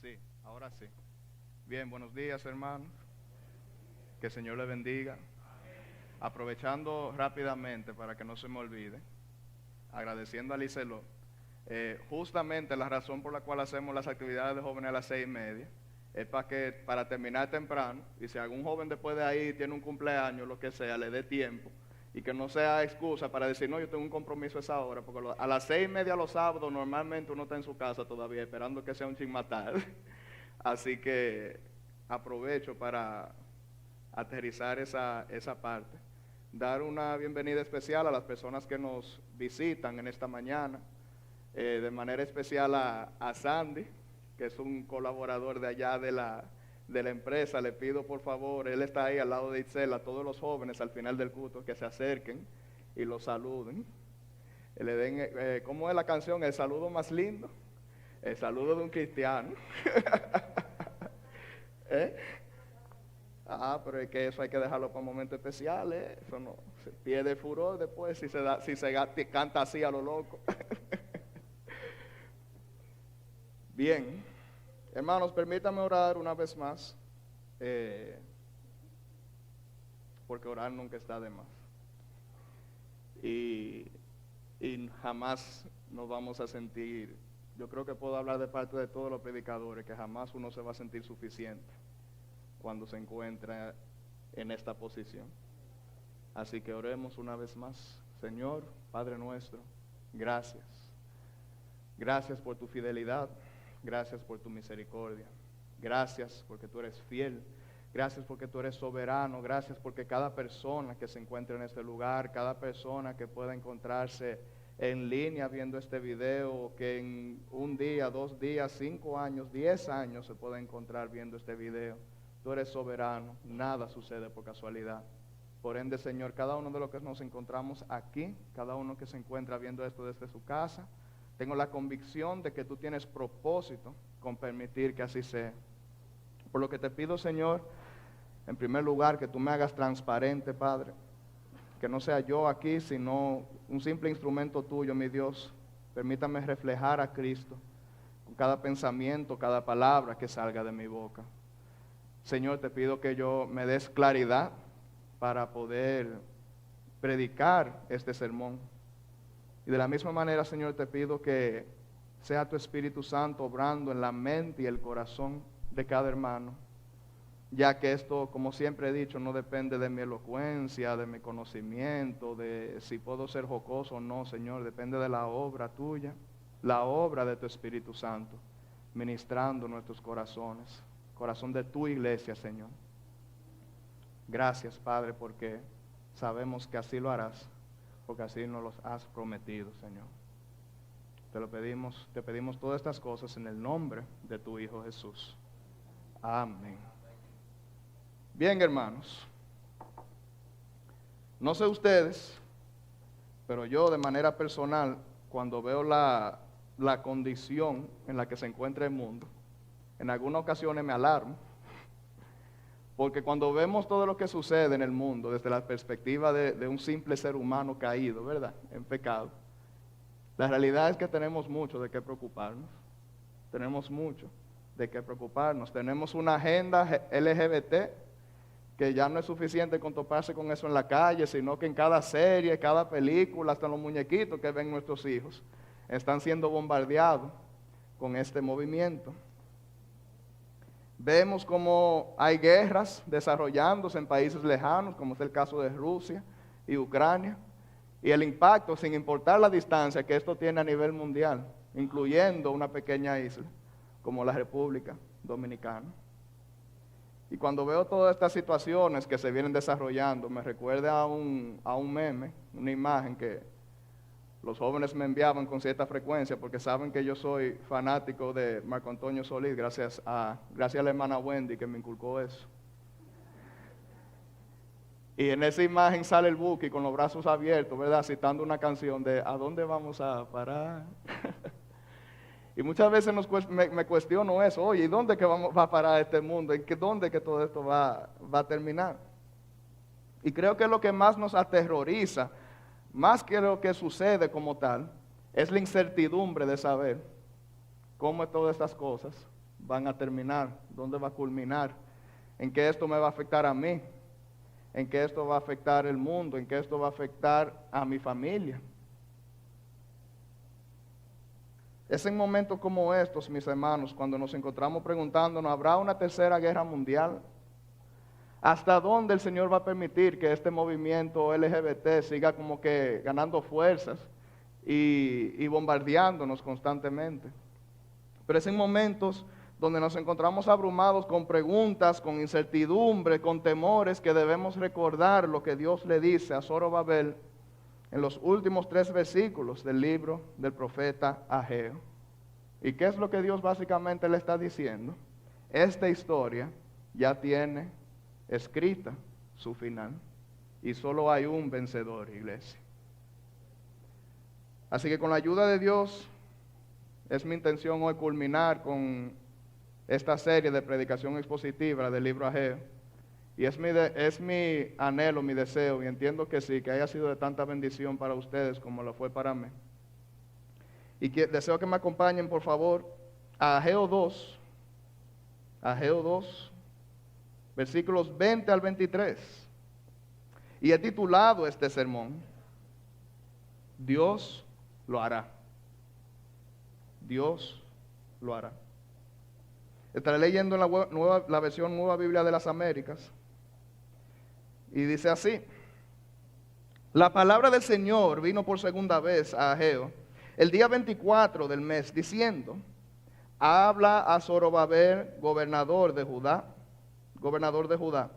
Sí, ahora sí. Bien, buenos días, hermanos. Que el Señor les bendiga. Aprovechando rápidamente para que no se me olvide, agradeciendo a Licelot, justamente la razón por la cual hacemos las actividades de jóvenes a las 6:30 es para terminar temprano, y si algún joven después de ahí tiene un cumpleaños, lo que sea, le dé tiempo, y que no sea excusa para decir, no, yo tengo un compromiso a esa hora, porque a las 6:30 los sábados normalmente uno está en su casa todavía esperando que sea un chin más tarde. Así que aprovecho para aterrizar esa parte. Dar una bienvenida especial a las personas que nos visitan en esta mañana. De manera especial a Sandy, que es un colaborador de allá de la empresa. Le pido por favor, él está ahí al lado de Itzel, a todos los jóvenes al final del culto que se acerquen y los saluden. Le den, ¿cómo es la canción? El saludo más lindo. El saludo de un cristiano. ¿Eh? Pero es que eso hay que dejarlo para momentos especiales. Eso no se pierde furor después si se canta así a lo loco. Bien, hermanos, permítanme orar una vez más, porque orar nunca está de más. Y, y jamás nos vamos a sentir, yo creo que puedo hablar de parte de todos los predicadores, que jamás uno se va a sentir suficiente cuando se encuentra en esta posición. Así que oremos una vez más. Señor, Padre nuestro, gracias. Gracias por tu fidelidad. Gracias por tu misericordia. Gracias porque tú eres fiel. Gracias porque tú eres soberano. Gracias porque cada persona que se encuentra en este lugar, cada persona que pueda encontrarse en línea viendo este video, que en un día, 2 días, 5 años, 10 años se pueda encontrar viendo este video. Tú eres soberano. Nada sucede por casualidad. Por ende, Señor, cada uno de los que nos encontramos aquí, cada uno que se encuentra viendo esto desde su casa, tengo la convicción de que tú tienes propósito con permitir que así sea. Por lo que te pido, Señor, en primer lugar, que tú me hagas transparente, Padre. Que no sea yo aquí, sino un simple instrumento tuyo, mi Dios. Permítame reflejar a Cristo con cada pensamiento, cada palabra que salga de mi boca. Señor, te pido que yo me des claridad para poder predicar este sermón. Y de la misma manera, Señor, te pido que sea tu Espíritu Santo obrando en la mente y el corazón de cada hermano, ya que esto, como siempre he dicho, no depende de mi elocuencia, de mi conocimiento, de si puedo ser jocoso o no, Señor, depende de la obra tuya, la obra de tu Espíritu Santo, ministrando nuestros corazones, corazón de tu iglesia, Señor. Gracias, Padre, porque sabemos que así lo harás, porque así nos los has prometido, Señor. Te pedimos todas estas cosas en el nombre de tu Hijo Jesús. Amén. Bien, hermanos, no sé ustedes, pero yo de manera personal, cuando veo la condición en la que se encuentra el mundo, en algunas ocasiones me alarmo, porque cuando vemos todo lo que sucede en el mundo desde la perspectiva de un simple ser humano caído, ¿verdad?, en pecado, la realidad es que tenemos mucho de qué preocuparnos. Tenemos mucho de qué preocuparnos. Tenemos una agenda LGBT que ya no es suficiente con toparse con eso en la calle, sino que en cada serie, cada película, hasta los muñequitos que ven nuestros hijos, están siendo bombardeados con este movimiento. Vemos como hay guerras desarrollándose en países lejanos, como es el caso de Rusia y Ucrania, y el impacto, sin importar la distancia que esto tiene a nivel mundial, incluyendo una pequeña isla como la República Dominicana. Y cuando veo todas estas situaciones que se vienen desarrollando, me recuerda a un meme, una imagen que los jóvenes me enviaban con cierta frecuencia, porque saben que yo soy fanático de Marco Antonio Solís, gracias a la hermana Wendy que me inculcó eso. Y en esa imagen sale el Buki con los brazos abiertos, ¿verdad?, citando una canción de ¿a dónde vamos a parar? Y muchas veces me cuestiono eso. Oye, ¿y dónde que va a parar este mundo? ¿Dónde que todo esto va a terminar? Y creo que lo que más nos aterroriza, más que lo que sucede como tal, es la incertidumbre de saber cómo todas estas cosas van a terminar? ¿Dónde va a culminar? ¿En qué esto me va a afectar a mí? ¿En qué esto va a afectar el mundo? ¿En qué esto va a afectar a mi familia? Es en momentos como estos, mis hermanos, cuando nos encontramos preguntándonos, ¿habrá una tercera guerra mundial? ¿Hasta dónde el Señor va a permitir que este movimiento LGBT siga como que ganando fuerzas y bombardeándonos constantemente? Pero es en momentos donde nos encontramos abrumados con preguntas, con incertidumbre, con temores, que debemos recordar lo que Dios le dice a Zorobabel en los últimos 3 versículos del libro del profeta Ageo. ¿Y qué es lo que Dios básicamente le está diciendo? Esta historia ya tiene escrita su final y solo hay un vencedor, iglesia. Así que con la ayuda de Dios es mi intención hoy culminar con esta serie de predicación expositiva del libro Ageo. Y es mi anhelo, mi deseo, y entiendo que sí, que haya sido de tanta bendición para ustedes como lo fue para mí. Y deseo que me acompañen, por favor, a Ageo 2, versículos 20 al 23. Y he titulado este sermón, Dios lo hará. Dios lo hará. Estaré leyendo en la versión Nueva Biblia de las Américas. Y dice así: la palabra del Señor vino por segunda vez a Ageo el día 24 del mes, diciendo: habla a Zorobabel, gobernador de Judá.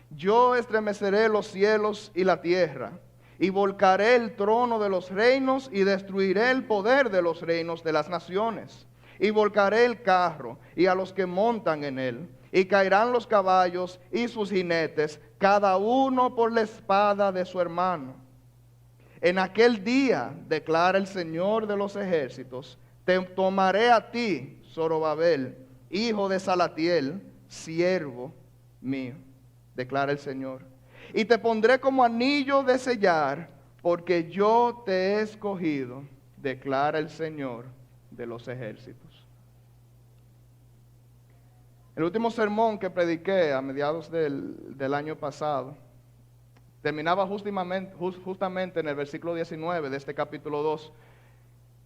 Yo estremeceré los cielos y la tierra, y volcaré el trono de los reinos, y destruiré el poder de los reinos de las naciones. Y volcaré el carro, y a los que montan en él, y caerán los caballos y sus jinetes, cada uno por la espada de su hermano. En aquel día, declara el Señor de los ejércitos, te tomaré a ti, Zorobabel, hijo de Salatiel, siervo mío, declara el Señor, y te pondré como anillo de sellar, porque yo te he escogido, declara el Señor de los ejércitos. El último sermón que prediqué a mediados del año pasado terminaba justamente en el versículo 19 de este capítulo 2,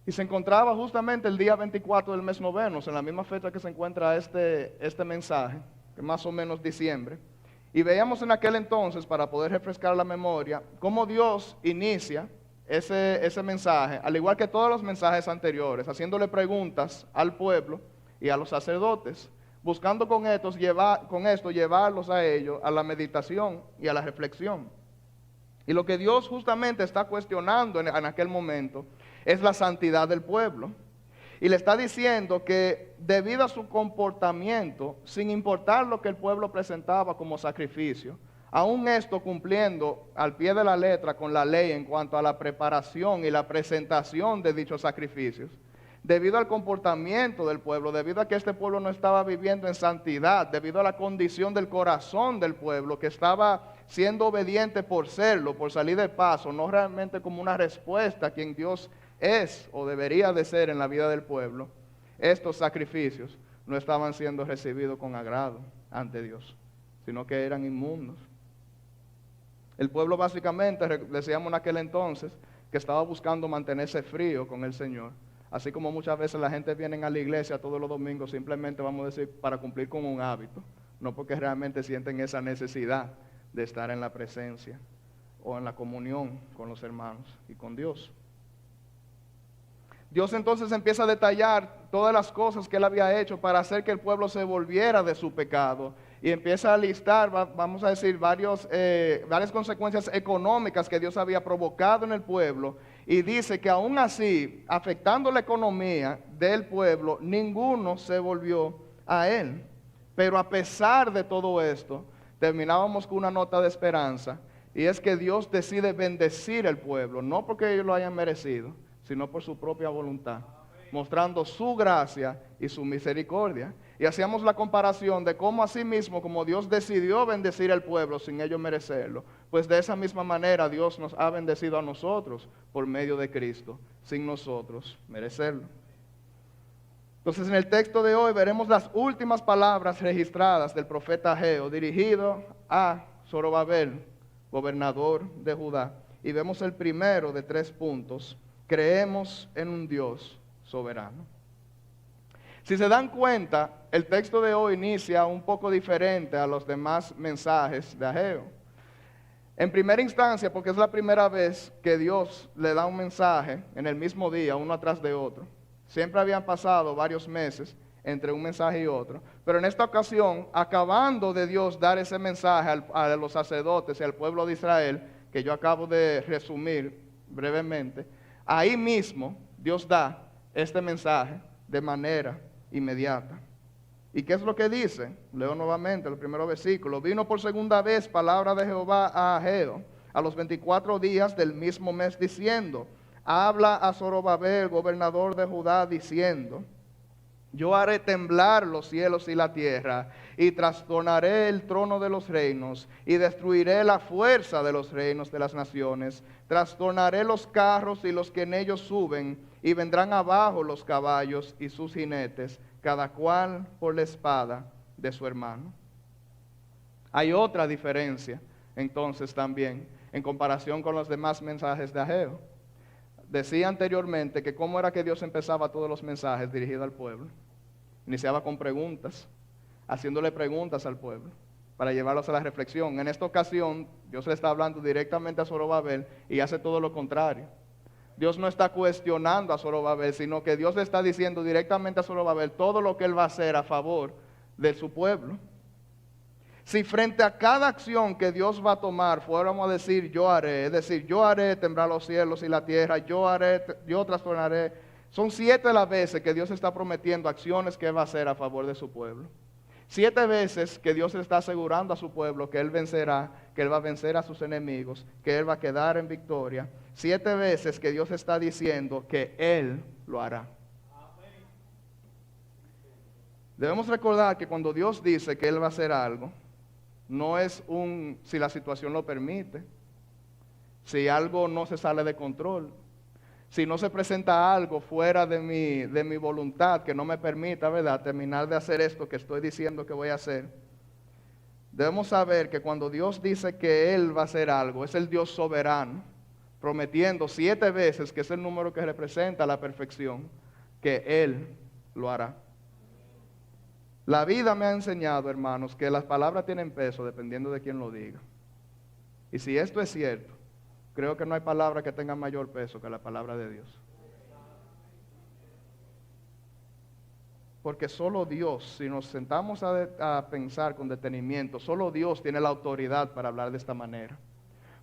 y se encontraba justamente el día 24 del mes noveno, en la misma fecha que se encuentra este mensaje, que más o menos diciembre. Y veíamos en aquel entonces, para poder refrescar la memoria, cómo Dios inicia ese mensaje, al igual que todos los mensajes anteriores, haciéndole preguntas al pueblo y a los sacerdotes, buscando con esto llevarlos a ellos a la meditación y a la reflexión. Y lo que Dios justamente está cuestionando en aquel momento es la santidad del pueblo. Y le está diciendo que debido a su comportamiento, sin importar lo que el pueblo presentaba como sacrificio, aún esto cumpliendo al pie de la letra con la ley en cuanto a la preparación y la presentación de dichos sacrificios, debido al comportamiento del pueblo, debido a que este pueblo no estaba viviendo en santidad, debido a la condición del corazón del pueblo, que estaba siendo obediente por serlo, por salir de paso, no realmente como una respuesta a quien Dios es o debería de ser en la vida del pueblo, estos sacrificios no estaban siendo recibidos con agrado ante Dios, sino que eran inmundos. El pueblo básicamente, decíamos en aquel entonces, que estaba buscando mantenerse frío con el Señor. Así como muchas veces la gente viene a la iglesia todos los domingos simplemente, vamos a decir, para cumplir con un hábito, no porque realmente sienten esa necesidad de estar en la presencia o en la comunión con los hermanos y con Dios. Dios entonces empieza a detallar todas las cosas que Él había hecho para hacer que el pueblo se volviera de su pecado, y empieza a listar, vamos a decir, varias consecuencias económicas que Dios había provocado en el pueblo, y dice que aún así, afectando la economía del pueblo, ninguno se volvió a Él. Pero a pesar de todo esto, terminábamos con una nota de esperanza, y es que Dios decide bendecir el pueblo, no porque ellos lo hayan merecido, sino por su propia voluntad, mostrando su gracia y su misericordia. Y hacíamos la comparación de cómo así mismo, como Dios decidió bendecir al pueblo sin ellos merecerlo, pues de esa misma manera Dios nos ha bendecido a nosotros por medio de Cristo, sin nosotros merecerlo. Entonces en el texto de hoy veremos las últimas palabras registradas del profeta Ageo dirigido a Zorobabel, gobernador de Judá. Y vemos el primero de 3 puntos: creemos en un Dios soberano. Si se dan cuenta, el texto de hoy inicia un poco diferente a los demás mensajes de Ageo. En primera instancia, porque es la primera vez que Dios le da un mensaje en el mismo día, uno atrás de otro. Siempre habían pasado varios meses entre un mensaje y otro. Pero en esta ocasión, acabando de Dios dar ese mensaje a los sacerdotes y al pueblo de Israel, que yo acabo de resumir brevemente, ahí mismo Dios da este mensaje de manera inmediata. ¿Y qué es lo que dice? Leo nuevamente el primer versículo. Vino por segunda vez palabra de Jehová a Ageo a los 24 días del mismo mes, diciendo: habla a Zorobabel, gobernador de Judá, diciendo: yo haré temblar los cielos y la tierra, y trastornaré el trono de los reinos, y destruiré la fuerza de los reinos de las naciones. Trastornaré los carros y los que en ellos suben, y vendrán abajo los caballos y sus jinetes, cada cual por la espada de su hermano. Hay otra diferencia, entonces, también, en comparación con los demás mensajes de Ageo. Decía anteriormente que cómo era que Dios empezaba todos los mensajes dirigidos al pueblo. Iniciaba con preguntas, haciéndole preguntas al pueblo, para llevarlos a la reflexión. En esta ocasión, Dios le está hablando directamente a Zorobabel y hace todo lo contrario. Dios no está cuestionando a Zorobabel, sino que Dios le está diciendo directamente a Zorobabel todo lo que él va a hacer a favor de su pueblo. Si frente a cada acción que Dios va a tomar fuéramos a decir yo haré, es decir, yo haré temblar los cielos y la tierra, yo trastornaré, son 7 las veces que Dios está prometiendo acciones que Él va a hacer a favor de su pueblo. 7 veces que Dios está asegurando a su pueblo que Él vencerá, que Él va a vencer a sus enemigos, que Él va a quedar en victoria. 7 veces que Dios está diciendo que Él lo hará. Debemos recordar que cuando Dios dice que Él va a hacer algo, no es si la situación lo permite, si algo no se sale de control, si no se presenta algo fuera de mi voluntad que no me permita, ¿verdad?, terminar de hacer esto que estoy diciendo que voy a hacer. Debemos saber que cuando Dios dice que Él va a hacer algo, es el Dios soberano, prometiendo 7 veces, que es el número que representa la perfección, que Él lo hará. La vida me ha enseñado, hermanos, que las palabras tienen peso dependiendo de quién lo diga. Y si esto es cierto, creo que no hay palabra que tenga mayor peso que la palabra de Dios. Porque solo Dios, si nos sentamos a pensar con detenimiento, solo Dios tiene la autoridad para hablar de esta manera.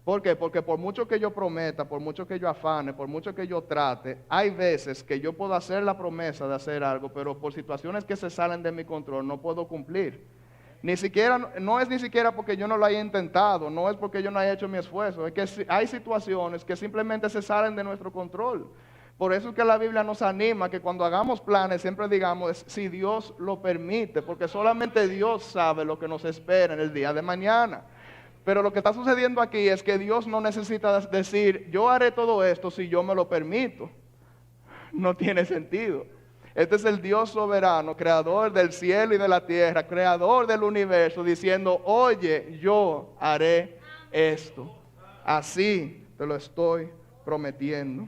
¿Por qué? Porque por mucho que yo prometa, por mucho que yo afane, por mucho que yo trate, hay veces que yo puedo hacer la promesa de hacer algo, pero por situaciones que se salen de mi control no puedo cumplir. No es ni siquiera porque yo no lo haya intentado, no es porque yo no haya hecho mi esfuerzo, es que hay situaciones que simplemente se salen de nuestro control. Por eso es que la Biblia nos anima que cuando hagamos planes siempre digamos si Dios lo permite, porque solamente Dios sabe lo que nos espera en el día de mañana. Pero lo que está sucediendo aquí es que Dios no necesita decir, yo haré todo esto si yo me lo permito. No tiene sentido. Este es el Dios soberano, creador del cielo y de la tierra, creador del universo, diciendo, oye, yo haré esto. Así te lo estoy prometiendo.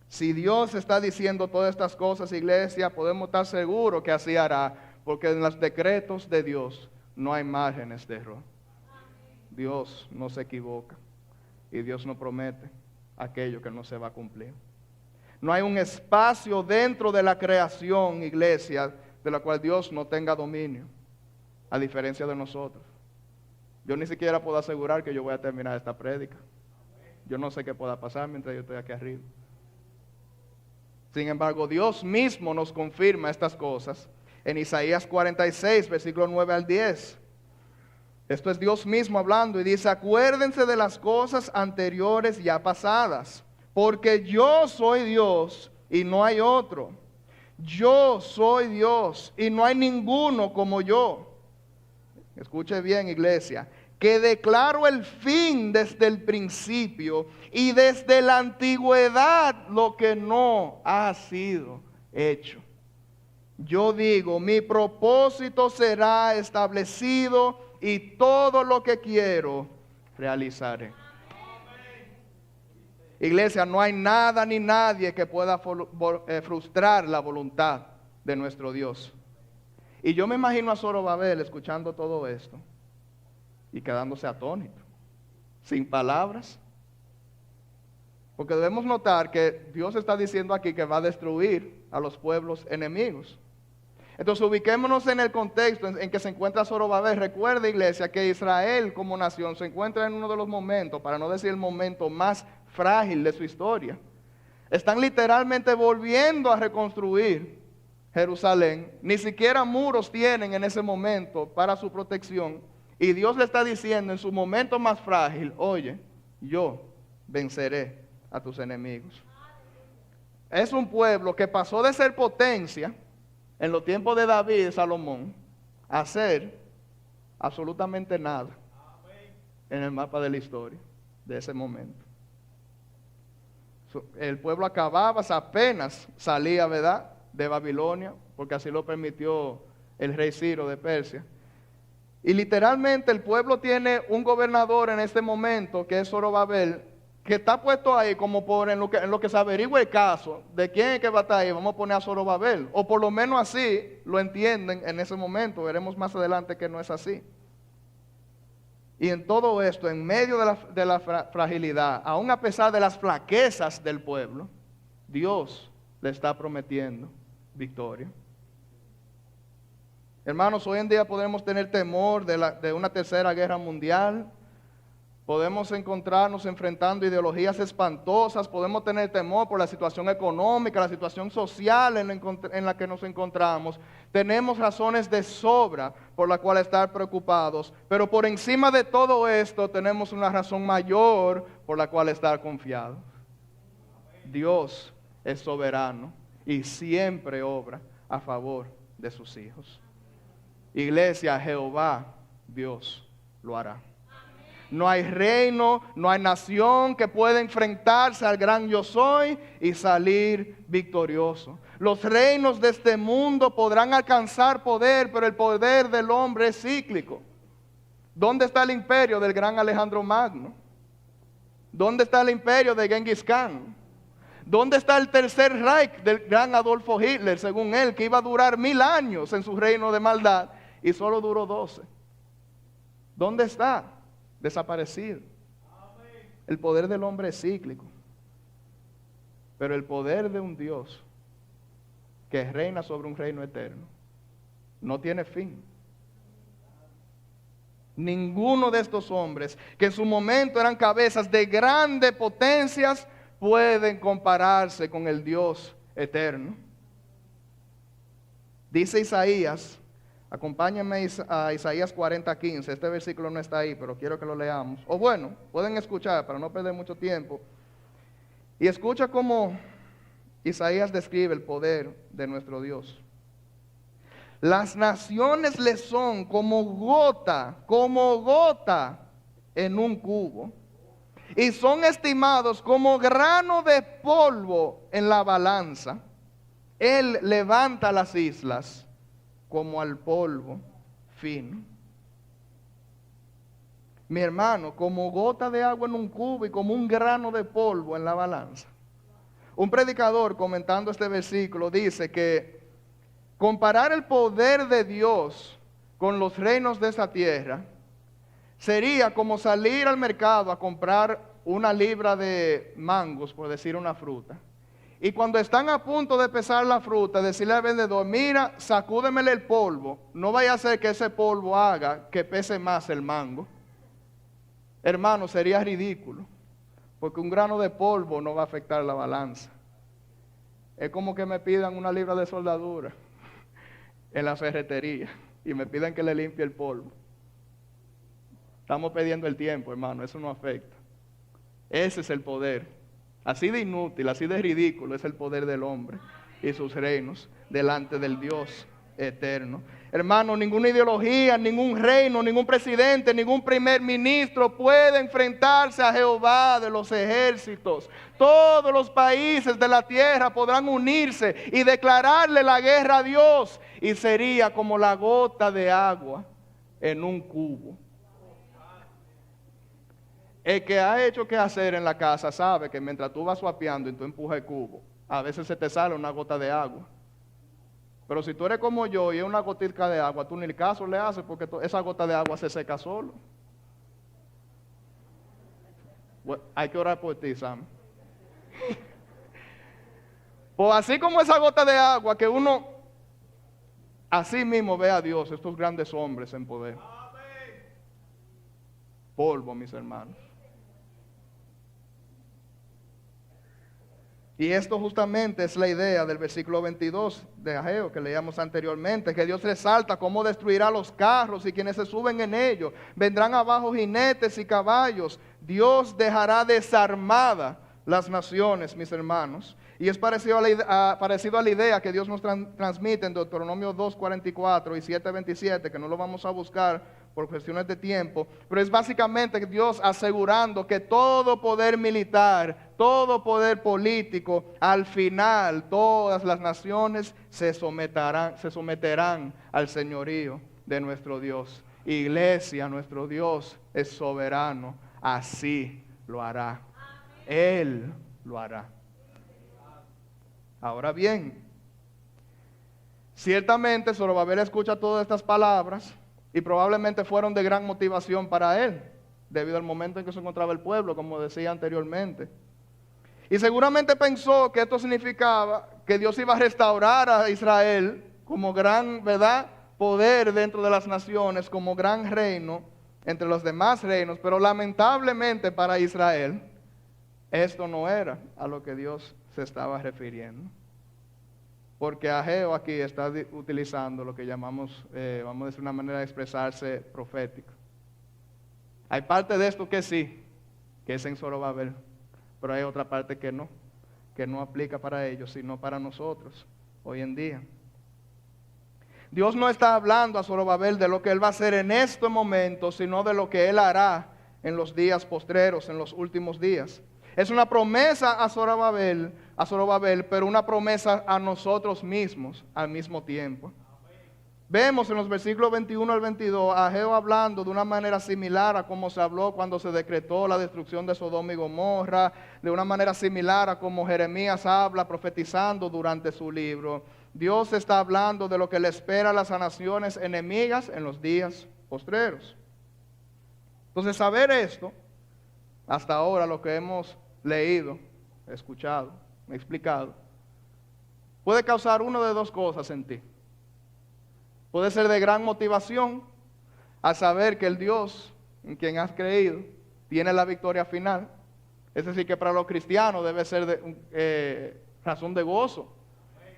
Si Dios está diciendo todas estas cosas, iglesia, podemos estar seguros que así hará, porque en los decretos de Dios no hay márgenes de error. Dios no se equivoca y Dios no promete aquello que no se va a cumplir. No hay un espacio dentro de la creación, iglesia, de la cual Dios no tenga dominio, a diferencia de nosotros. Yo ni siquiera puedo asegurar que yo voy a terminar esta prédica. Yo no sé qué pueda pasar mientras yo estoy aquí arriba. Sin embargo, Dios mismo nos confirma estas cosas en Isaías 46, versículos 9 al 10. Esto es Dios mismo hablando y dice, acuérdense de las cosas anteriores ya pasadas, porque yo soy Dios y no hay otro. Yo soy Dios y no hay ninguno como yo. Escuche bien, iglesia, que declaro el fin desde el principio y desde la antigüedad lo que no ha sido hecho. yo digo, mi propósito será establecido y todo lo que quiero realizaré. Iglesia, no hay nada ni nadie que pueda frustrar la voluntad de nuestro Dios. Y yo me imagino a Zorobabel escuchando todo esto y quedándose atónito, sin palabras. Porque debemos notar que Dios está diciendo aquí que va a destruir a los pueblos enemigos. Entonces ubiquémonos en el contexto en que se encuentra Zorobabel. Recuerda, iglesia, que Israel como nación se encuentra en uno de los momentos, para no decir el momento más frágil de su historia. Están literalmente volviendo a reconstruir Jerusalén. Ni siquiera muros tienen en ese momento para su protección. Y Dios le está diciendo en su momento más frágil, oye, yo venceré a tus enemigos. Es un pueblo que pasó de ser potencia en los tiempos de David y Salomón a ser absolutamente nada en el mapa de la historia de ese momento. El pueblo acababa, apenas salía, ¿verdad?, de Babilonia, porque así lo permitió el rey Ciro de Persia. Y literalmente el pueblo tiene un gobernador en este momento, que es Zorobabel, que está puesto ahí como por en lo que se averigua el caso de quién es que va a estar ahí, vamos a poner a Zorobabel, o por lo menos así lo entienden en ese momento. Veremos más adelante que no es así. Y en todo esto, en medio de la fragilidad, aún a pesar de las flaquezas del pueblo, Dios le está prometiendo victoria. Hermanos, hoy en día podemos tener temor de una tercera guerra mundial. Podemos encontrarnos enfrentando ideologías espantosas. Podemos tener temor por la situación económica, la situación social en la que nos encontramos. Tenemos razones de sobra por la cual estar preocupados. Pero por encima de todo esto tenemos una razón mayor por la cual estar confiados. Dios es soberano y siempre obra a favor de sus hijos. Iglesia, Jehová, Dios lo hará. No hay reino, no hay nación que pueda enfrentarse al gran yo soy y salir victorioso. Los reinos de este mundo podrán alcanzar poder, pero el poder del hombre es cíclico. ¿Dónde está el imperio del gran Alejandro Magno? ¿Dónde está el imperio de Genghis Khan? ¿Dónde está el tercer Reich del gran Adolfo Hitler, según él, que iba a durar 1000 años en su reino de maldad y solo duró 12? ¿Dónde está? Desaparecido. El poder del hombre es cíclico, pero el poder de un Dios que reina sobre un reino eterno no tiene fin. Ninguno de estos hombres, que en su momento eran cabezas de grandes potencias, pueden compararse con el Dios eterno. Dice Isaías, acompáñenme a Isaías 40:15. Este versículo no está ahí, pero quiero que lo leamos. O bueno, pueden escuchar para no perder mucho tiempo. Y escucha cómo Isaías describe el poder de nuestro Dios. Las naciones le son como gota en un cubo, y son estimados como grano de polvo en la balanza. Él levanta las islas como al polvo fino. Mi hermano, como gota de agua en un cubo y como un grano de polvo en la balanza. Un predicador, comentando este versículo, dice que comparar el poder de Dios con los reinos de esa tierra sería como salir al mercado a comprar una libra de mangos, por decir una fruta. Y cuando están a punto de pesar la fruta, decirle al vendedor, mira, sacúdemele el polvo. No vaya a ser que ese polvo haga que pese más el mango. Hermano, sería ridículo, porque un grano de polvo no va a afectar la balanza. Es como que me pidan una libra de soldadura en la ferretería y me pidan que le limpie el polvo. Estamos perdiendo el tiempo, hermano, eso no afecta. Ese es el poder. Así de inútil, así de ridículo es el poder del hombre y sus reinos delante del Dios eterno. Hermano, ninguna ideología, ningún reino, ningún presidente, ningún primer ministro puede enfrentarse a Jehová de los ejércitos. Todos los países de la tierra podrán unirse y declararle la guerra a Dios, y sería como la gota de agua en un cubo. El que ha hecho que hacer en la casa sabe que mientras tú vas suapeando y tú empujas el cubo, a veces se te sale una gota de agua. Pero si tú eres como yo y es una gotica de agua, tú ni el caso le haces porque esa gota de agua se seca solo. Bueno, hay que orar por ti, Sam. Pues así como esa gota de agua que uno así mismo ve a Dios, estos grandes hombres en poder. Polvo, mis hermanos. Y esto justamente es la idea del versículo 22 de Ageo que leíamos anteriormente, que Dios resalta cómo destruirá los carros y quienes se suben en ellos. Vendrán abajo jinetes y caballos. Dios dejará desarmada las naciones, mis hermanos. Y es parecido a la idea que Dios nos transmite en Deuteronomio 2:44 y 7:27, que no lo vamos a buscar por cuestiones de tiempo, pero es básicamente Dios asegurando que todo poder militar, todo poder político, al final todas las naciones se someterán al señorío de nuestro Dios. Iglesia, nuestro Dios es soberano, así lo hará. Él lo hará. Ahora bien, ciertamente Zorobabel escucha todas estas palabras y probablemente fueron de gran motivación para él, debido al momento en que se encontraba el pueblo, como decía anteriormente. Y seguramente pensó que esto significaba que Dios iba a restaurar a Israel como gran, ¿verdad?, poder dentro de las naciones, como gran reino entre los demás reinos, pero lamentablemente para Israel, esto no era a lo que Dios se estaba refiriendo. Porque Ageo aquí está utilizando lo que llamamos, vamos a decir, una manera de expresarse profética. Hay parte de esto que sí, que es en Zorobabel, pero hay otra parte que no aplica para ellos, sino para nosotros, hoy en día. Dios no está hablando a Zorobabel de lo que Él va a hacer en este momento, sino de lo que Él hará en los días postreros, en los últimos días. Es una promesa a Zorobabel, pero una promesa a nosotros mismos al mismo tiempo. Vemos en los versículos 21 al 22 a Ageo hablando de una manera similar a como se habló cuando se decretó la destrucción de Sodoma y Gomorra, de una manera similar a como Jeremías habla profetizando durante su libro. Dios está hablando de lo que le espera a las naciones enemigas en los días postreros. Entonces, saber esto, hasta ahora lo que hemos leído, escuchado, explicado, puede causar una de dos cosas en ti. Puede ser de gran motivación al saber que el Dios en quien has creído tiene la victoria final. Es decir, que para los cristianos debe ser razón de gozo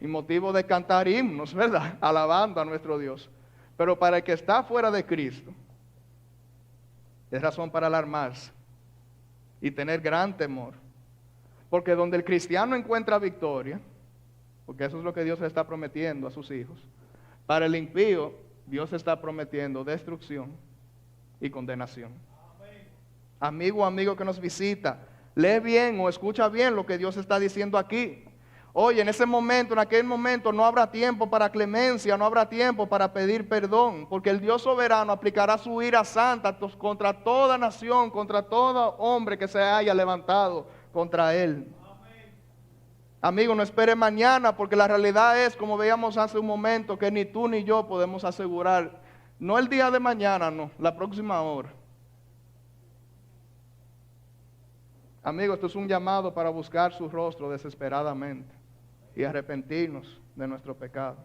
y motivo de cantar himnos, ¿verdad?, alabando a nuestro Dios. Pero para el que está fuera de Cristo, es razón para alarmarse y tener gran temor. Porque donde el cristiano encuentra victoria, porque eso es lo que Dios le está prometiendo a sus hijos, para el impío, Dios está prometiendo destrucción y condenación. Amigo que nos visita, lee bien o escucha bien lo que Dios está diciendo aquí. Oye, en aquel momento no habrá tiempo para clemencia, no habrá tiempo para pedir perdón, porque el Dios soberano aplicará su ira santa contra toda nación, contra todo hombre que se haya levantado contra él. Amigo, no espere mañana, porque la realidad es, como veíamos hace un momento, que ni tú ni yo podemos asegurar, no el día de mañana, no, la próxima hora. Amigo, esto es un llamado para buscar su rostro desesperadamente y arrepentirnos de nuestro pecado.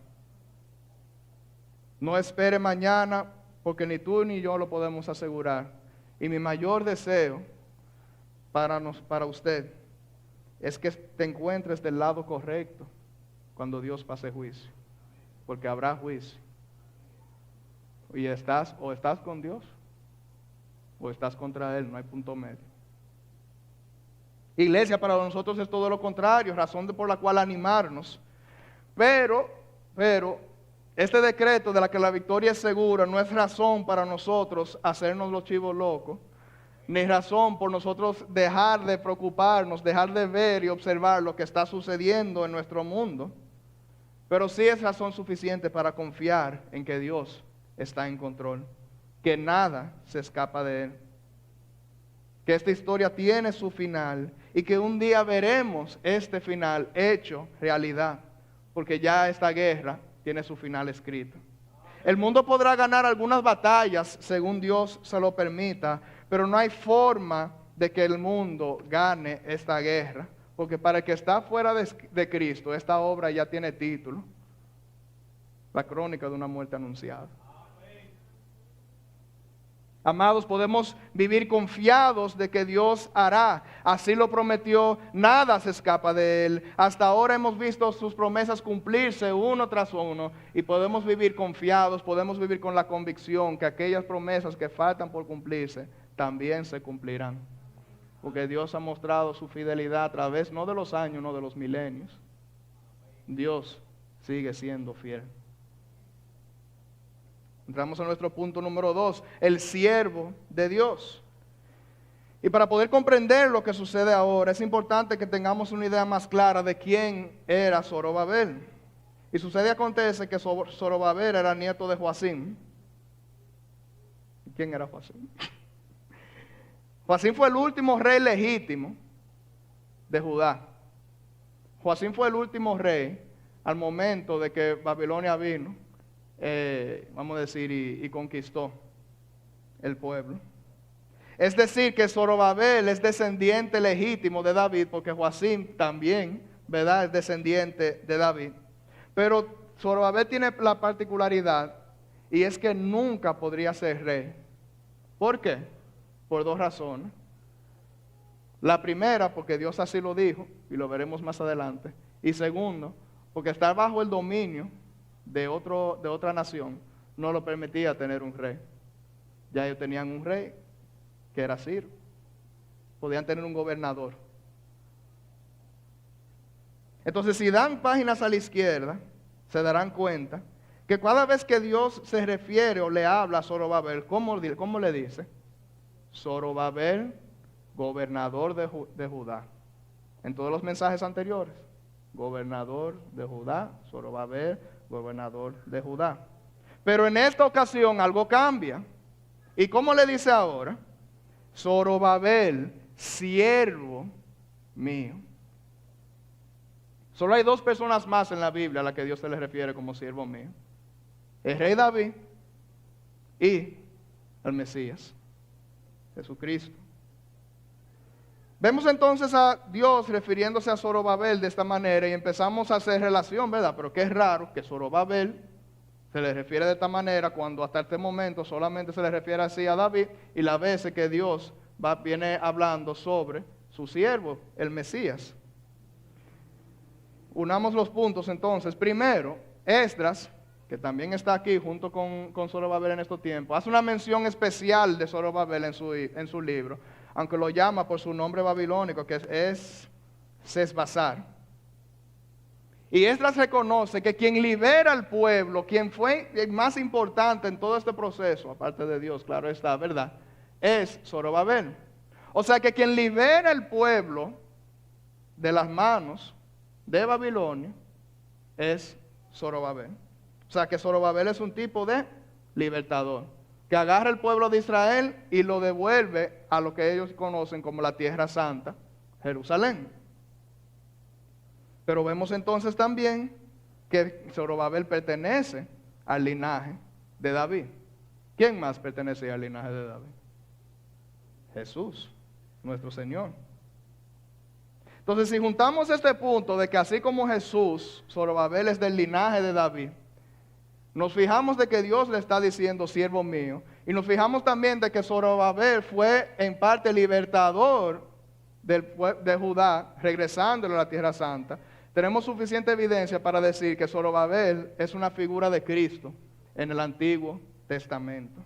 No espere mañana, porque ni tú ni yo lo podemos asegurar. Y mi mayor deseo para usted es que te encuentres del lado correcto cuando Dios pase juicio, porque habrá juicio. Y estás con Dios o estás contra Él, no hay punto medio. Iglesia, para nosotros es todo lo contrario, razón por la cual animarnos. Pero Este decreto de la que la victoria es segura no es razón para nosotros hacernos los chivos locos, ni razón por nosotros dejar de preocuparnos, dejar de ver y observar lo que está sucediendo en nuestro mundo. Pero sí es razón suficiente para confiar en que Dios está en control, que nada se escapa de Él, que esta historia tiene su final y que un día veremos este final hecho realidad, porque ya esta guerra tiene su final escrito. El mundo podrá ganar algunas batallas según Dios se lo permita, pero no hay forma de que el mundo gane esta guerra, porque para el que está fuera de Cristo, esta obra ya tiene título: La crónica de una muerte anunciada. Amados, podemos vivir confiados de que Dios hará. Así lo prometió, nada se escapa de Él. Hasta ahora hemos visto sus promesas cumplirse uno tras uno y podemos vivir confiados, podemos vivir con la convicción que aquellas promesas que faltan por cumplirse también se cumplirán. Porque Dios ha mostrado su fidelidad a través no de los años, no de los milenios. Dios sigue siendo fiel. Entramos a nuestro punto número 2, el siervo de Dios. Y para poder comprender lo que sucede ahora, es importante que tengamos una idea más clara de quién era Zorobabel. Y sucede y acontece que Zorobabel era nieto de Joacim. ¿Quién era Joacim? Joacim fue el último rey legítimo de Judá. Joacim fue el último rey al momento de que Babilonia vino, vamos a decir, y conquistó el pueblo. Es decir, que Zorobabel es descendiente legítimo de David, porque Joacim también, ¿verdad?, es descendiente de David. Pero Zorobabel tiene la particularidad, y es que nunca podría ser rey. ¿Por qué? Por dos razones. La primera, porque Dios así lo dijo, y lo veremos más adelante. Y segundo, porque estar bajo el dominio de otra nación no lo permitía tener un rey. Ya ellos tenían un rey, que era Ciro. Podían tener un gobernador. Entonces, si dan páginas a la izquierda, se darán cuenta que cada vez que Dios se refiere o le habla a Zorobabel, ¿cómo le dice? Zorobabel, gobernador de Judá. En todos los mensajes anteriores, gobernador de Judá, Zorobabel, gobernador de Judá. Pero en esta ocasión algo cambia. ¿Y cómo le dice ahora? Zorobabel, siervo mío. Solo hay dos personas más en la Biblia a las que Dios se les refiere como siervo mío: el rey David y el Mesías, Jesucristo. Vemos entonces a Dios refiriéndose a Zorobabel de esta manera y empezamos a hacer relación, ¿verdad? Pero qué raro que Zorobabel se le refiere de esta manera cuando hasta este momento solamente se le refiere así a David, y las veces que Dios viene hablando sobre su siervo, el Mesías. Unamos los puntos entonces. Primero, Esdras, que también está aquí junto con Zorobabel en estos tiempos, hace una mención especial de Zorobabel en su libro, aunque lo llama por su nombre babilónico, que es Sesbazar. Y Esdras reconoce que quien libera al pueblo, quien fue el más importante en todo este proceso, aparte de Dios, claro está, ¿verdad?, es Zorobabel. O sea que quien libera al pueblo de las manos de Babilonia es Zorobabel. O sea que Zorobabel es un tipo de libertador, que agarra el pueblo de Israel y lo devuelve a lo que ellos conocen como la Tierra Santa, Jerusalén. Pero vemos entonces también que Zorobabel pertenece al linaje de David. ¿Quién más pertenece al linaje de David? Jesús, nuestro Señor. Entonces, si juntamos este punto de que así como Jesús, Zorobabel es del linaje de David, nos fijamos de que Dios le está diciendo siervo mío, y nos fijamos también de que Zorobabel fue en parte libertador de Judá, regresándole a la Tierra Santa, tenemos suficiente evidencia para decir que Zorobabel es una figura de Cristo en el Antiguo Testamento.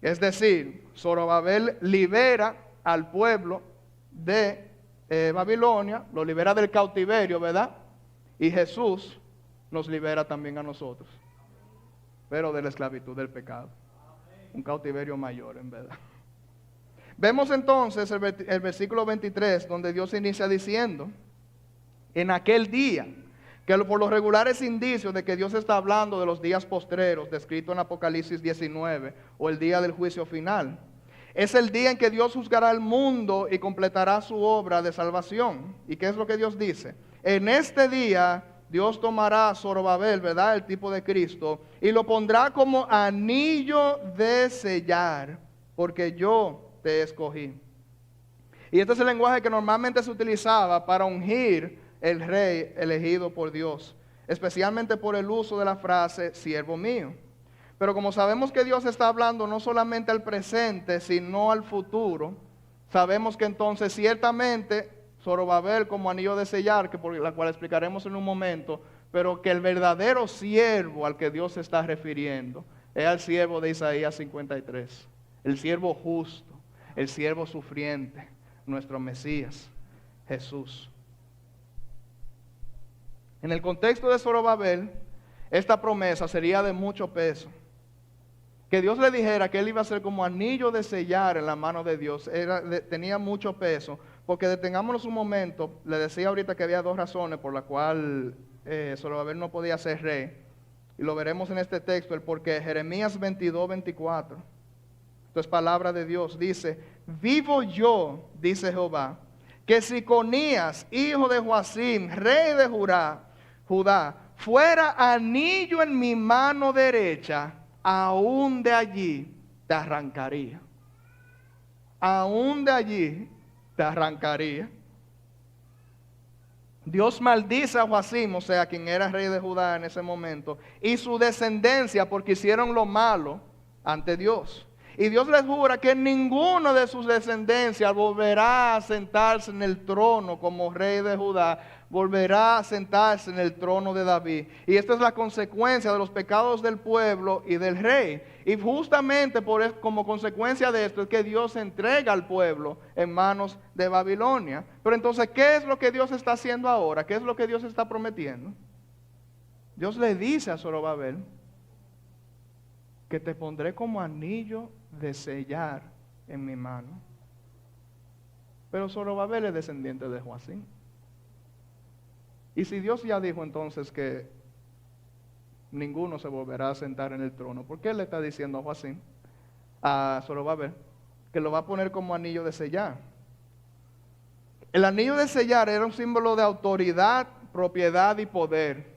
Es decir, Zorobabel libera al pueblo de Babilonia, lo libera del cautiverio, ¿verdad? Y Jesús nos libera también a nosotros, pero de la esclavitud del pecado. Un cautiverio mayor, en verdad. Vemos entonces el versículo 23, donde Dios inicia diciendo, en aquel día, que por los regulares indicios de que Dios está hablando de los días postreros, descrito en Apocalipsis 19, o el día del juicio final, es el día en que Dios juzgará al mundo y completará su obra de salvación. ¿Y qué es lo que Dios dice? En este día Dios tomará a Zorobabel, ¿verdad?, el tipo de Cristo, y lo pondrá como anillo de sellar, porque yo te escogí. Y este es el lenguaje que normalmente se utilizaba para ungir el rey elegido por Dios, especialmente por el uso de la frase siervo mío. Pero como sabemos que Dios está hablando no solamente al presente, sino al futuro, sabemos que entonces ciertamente Zorobabel como anillo de sellar, que por la cual explicaremos en un momento, pero que el verdadero siervo al que Dios se está refiriendo es al siervo de Isaías 53, el siervo justo, el siervo sufriente, nuestro Mesías, Jesús. En el contexto de Zorobabel, esta promesa sería de mucho peso. Que Dios le dijera que él iba a ser como anillo de sellar en la mano de Dios, tenía mucho peso. Porque detengámonos un momento, le decía ahorita que había dos razones por las cuales Zorobabel no podía ser rey. Y lo veremos en este texto, el porqué. Jeremías 22, 24. Esto es palabra de Dios. Dice, vivo yo, dice Jehová, que Siconías, hijo de Joacim, rey de Judá, fuera anillo en mi mano derecha, aún de allí te arrancaría. Aún de allí te arrancaría. Dios maldice a Joacim, o sea, quien era rey de Judá en ese momento, y su descendencia porque hicieron lo malo ante Dios. Y Dios les jura que ninguno de sus descendencias volverá a sentarse en el trono como rey de Judá, volverá a sentarse en el trono de David. Y esta es la consecuencia de los pecados del pueblo y del rey. Y justamente como consecuencia de esto es que Dios entrega al pueblo en manos de Babilonia. Pero entonces, ¿qué es lo que Dios está haciendo ahora? ¿Qué es lo que Dios está prometiendo? Dios le dice a Zorobabel que te pondré como anillo de sellar en mi mano. Pero Zorobabel es descendiente de Joacim. Y si Dios ya dijo entonces que ninguno se volverá a sentar en el trono, ¿por qué le está diciendo a Joacim, a Zorobabel, que lo va a poner como anillo de sellar? El anillo de sellar era un símbolo de autoridad, propiedad y poder.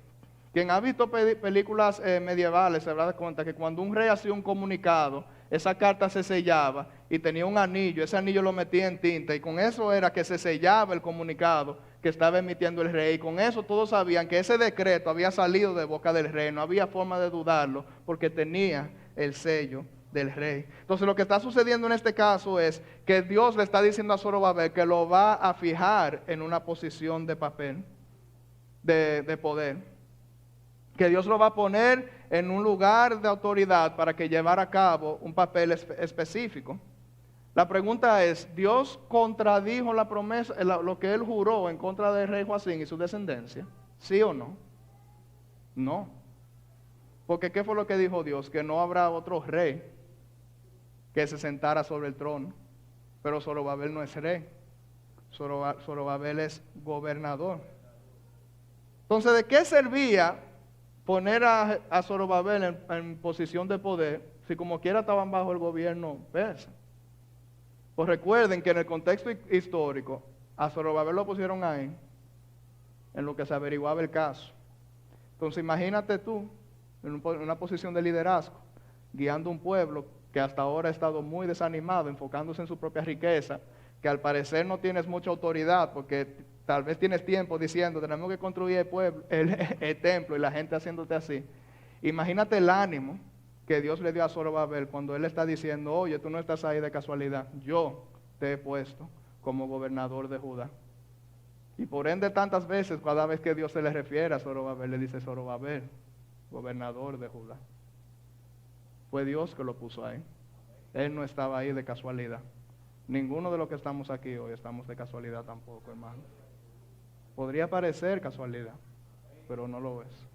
Quien ha visto películas medievales se habrá dado cuenta que cuando un rey hacía un comunicado, esa carta se sellaba y tenía un anillo, ese anillo lo metía en tinta y con eso era que se sellaba el comunicado que estaba emitiendo el rey. Y con eso todos sabían que ese decreto había salido de boca del rey, no había forma de dudarlo porque tenía el sello del rey. Entonces lo que está sucediendo en este caso es que Dios le está diciendo a Zorobabel que lo va a fijar en una posición de papel, de poder. Que Dios lo va a poner en un lugar de autoridad para que llevara a cabo un papel específico. La pregunta es, ¿Dios contradijo la promesa, lo que él juró en contra del rey Joacim y su descendencia? ¿Sí o no? No. Porque ¿qué fue lo que dijo Dios? Que no habrá otro rey que se sentara sobre el trono. Pero Zorobabel no es rey. Zorobabel es gobernador. Entonces, ¿de qué servía poner a Zorobabel en posición de poder si como quiera estaban bajo el gobierno persa? Pues recuerden que en el contexto histórico a Zorobabel lo pusieron ahí en lo que se averiguaba el caso. Entonces imagínate tú en una posición de liderazgo guiando un pueblo que hasta ahora ha estado muy desanimado, enfocándose en su propia riqueza, que al parecer no tienes mucha autoridad porque tal vez tienes tiempo diciendo tenemos que construir el pueblo, el templo, y la gente haciéndote así. Imagínate el ánimo que Dios le dio a Zorobabel cuando él está diciendo, oye, tú no estás ahí de casualidad, yo te he puesto como gobernador de Judá. Y por ende tantas veces, cada vez que Dios se le refiere a Zorobabel, le dice Zorobabel, gobernador de Judá. Fue Dios que lo puso ahí. Él no estaba ahí de casualidad. Ninguno de los que estamos aquí hoy estamos de casualidad tampoco, hermano. Podría parecer casualidad, pero no lo es.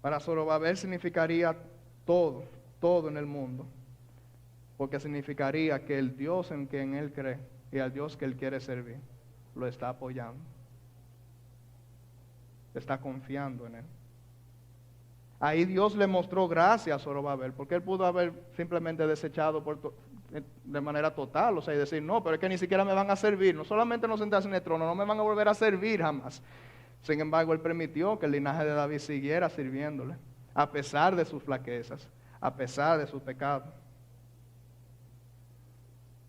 Para Zorobabel significaría todo, todo en el mundo. Porque significaría que el Dios en quien él cree y al Dios que él quiere servir, lo está apoyando. Está confiando en él. Ahí Dios le mostró gracia a Zorobabel, porque él pudo haber simplemente desechado de manera total, o sea, y decir, no, pero es que ni siquiera me van a servir, no solamente no sentarse en el trono, no me van a volver a servir jamás. Sin embargo, él permitió que el linaje de David siguiera sirviéndole, a pesar de sus flaquezas, a pesar de sus pecados.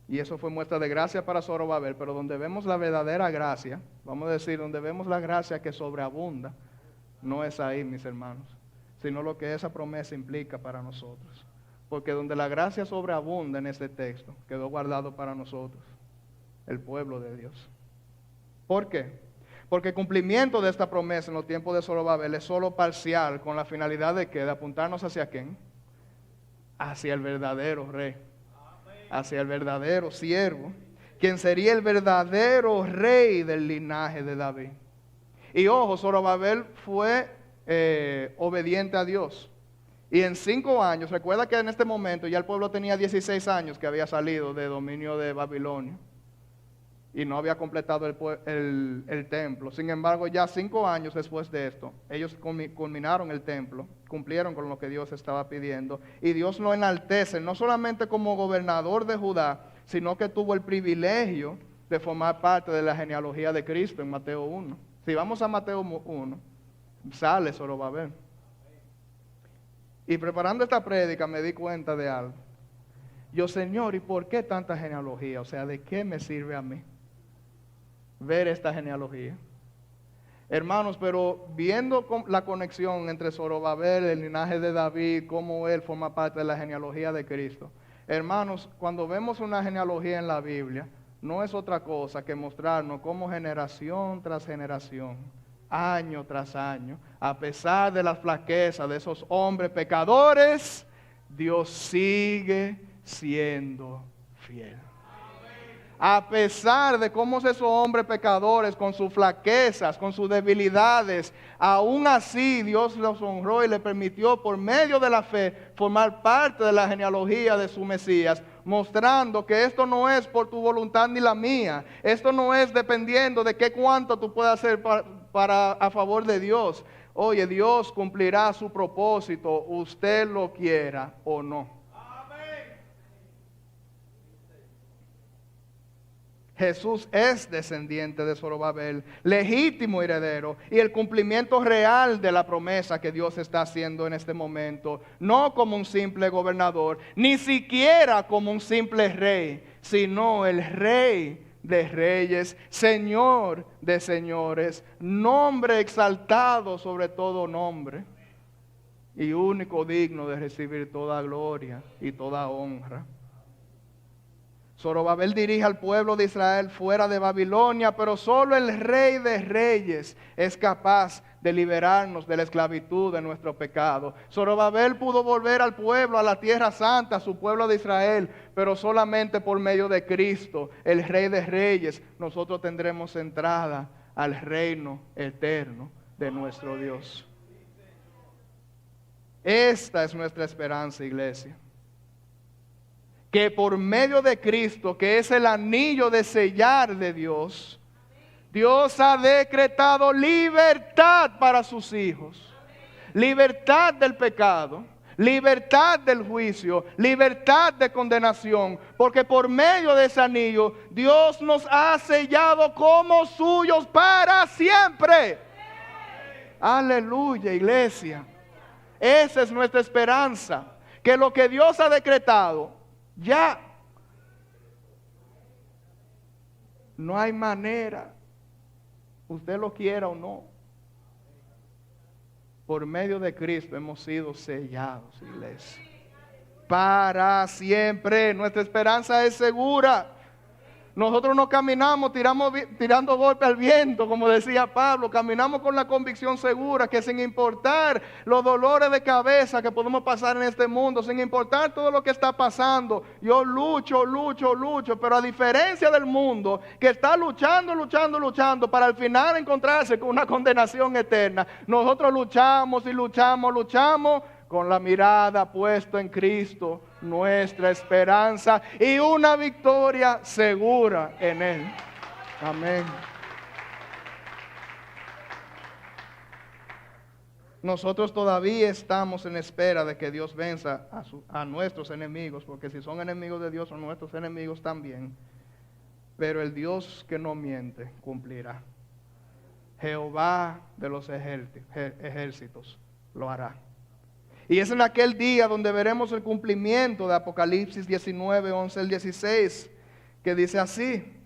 Y eso fue muestra de gracia para Zorobabel, pero donde vemos la verdadera gracia, vamos a decir, donde vemos la gracia que sobreabunda, no es ahí, mis hermanos, sino lo que esa promesa implica para nosotros. Porque donde la gracia sobreabunda en este texto, quedó guardado para nosotros, el pueblo de Dios. ¿Por qué? Porque el cumplimiento de esta promesa en los tiempos de Zorobabel es solo parcial, con la finalidad de ¿qué? De apuntarnos hacia ¿quién? Hacia el verdadero rey, hacia el verdadero siervo, quien sería el verdadero rey del linaje de David. Y ojo, Zorobabel fue obediente a Dios. Y en 5 años, recuerda que en este momento ya el pueblo tenía 16 años que había salido de dominio de Babilonia y no había completado el templo. Sin embargo, ya 5 años después de esto, ellos culminaron el templo, cumplieron con lo que Dios estaba pidiendo, y Dios lo enaltece no solamente como gobernador de Judá, sino que tuvo el privilegio de formar parte de la genealogía de Cristo en Mateo 1. Si vamos a Mateo 1, sale Zorobabel. Y preparando esta prédica me di cuenta de algo. Yo, Señor, ¿y por qué tanta genealogía? O sea, ¿de qué me sirve a mí ver esta genealogía? Hermanos, pero viendo la conexión entre Zorobabel, el linaje de David, cómo él forma parte de la genealogía de Cristo. Hermanos, cuando vemos una genealogía en la Biblia, no es otra cosa que mostrarnos cómo generación tras generación, año tras año, a pesar de las flaquezas de esos hombres pecadores, Dios sigue siendo fiel. A pesar de cómo esos hombres pecadores, con sus flaquezas, con sus debilidades, aún así Dios los honró y le permitió por medio de la fe formar parte de la genealogía de su Mesías, mostrando que esto no es por tu voluntad ni la mía, esto no es dependiendo de qué cuánto tú puedas hacer a favor de Dios. Oye, Dios cumplirá su propósito, usted lo quiera o no. Jesús es descendiente de Zorobabel, legítimo heredero, y el cumplimiento real de la promesa que Dios está haciendo en este momento, no como un simple gobernador, ni siquiera como un simple rey, sino el Rey de reyes, Señor de señores, nombre exaltado sobre todo nombre, y único digno de recibir toda gloria y toda honra. Zorobabel dirige al pueblo de Israel fuera de Babilonia, pero solo el Rey de Reyes es capaz de liberarnos de la esclavitud de nuestro pecado. Zorobabel pudo volver al pueblo, a la tierra santa, a su pueblo de Israel, pero solamente por medio de Cristo, el Rey de Reyes, nosotros tendremos entrada al reino eterno de nuestro Dios. Esta es nuestra esperanza, iglesia. Que por medio de Cristo, que es el anillo de sellar de Dios, Dios ha decretado libertad para sus hijos. Libertad del pecado, libertad del juicio, libertad de condenación. Porque por medio de ese anillo, Dios nos ha sellado como suyos para siempre. Aleluya, iglesia. Esa es nuestra esperanza. Que lo que Dios ha decretado, ya no hay manera, usted lo quiera o no, por medio de Cristo hemos sido sellados, iglesia, para siempre. Nuestra esperanza es segura. Nosotros no caminamos tirando golpes al viento, como decía Pablo. Caminamos con la convicción segura que sin importar los dolores de cabeza que podemos pasar en este mundo, sin importar todo lo que está pasando, yo lucho, pero a diferencia del mundo que está luchando para al final encontrarse con una condenación eterna, nosotros luchamos con la mirada puesta en Cristo, nuestra esperanza y una victoria segura en Él. Amén. Nosotros todavía estamos en espera de que Dios venza a nuestros enemigos, porque si son enemigos de Dios son nuestros enemigos también. Pero el Dios que no miente cumplirá. Jehová de los ejércitos lo hará. Y es en aquel día donde veremos el cumplimiento de Apocalipsis 19, 11 al 16, que dice así: